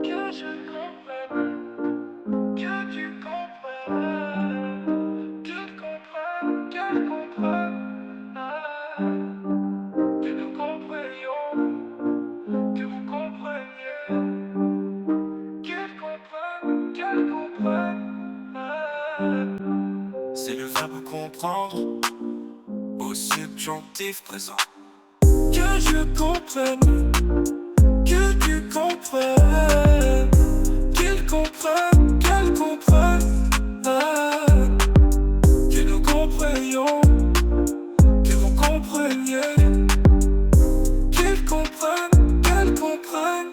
Que je comprenne, que tu comprennes, qu'elle comprenne, que nous comprenions, que vous compreniez, qu'elle comprenne. C'est le verbe comprendre au subjonctif présent. Que je comprenne, que tu comprennes, qu'il comprenne, qu'elle comprenne, que nous comprenions, que vous compreniez, qu'il comprenne, qu'elle comprenne.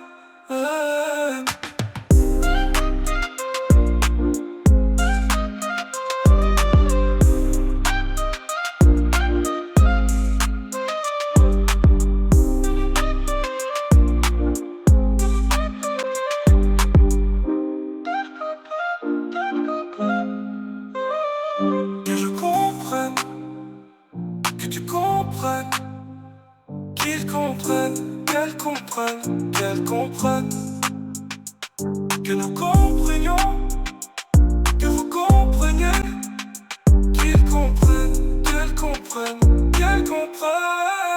Que je comprenne, que tu comprennes, qu'il comprenne, qu'elle comprenne, qu'elle comprenne, que nous comprenions, que vous compreniez, qu'il comprenne, qu'elle comprenne, qu'elle comprenne.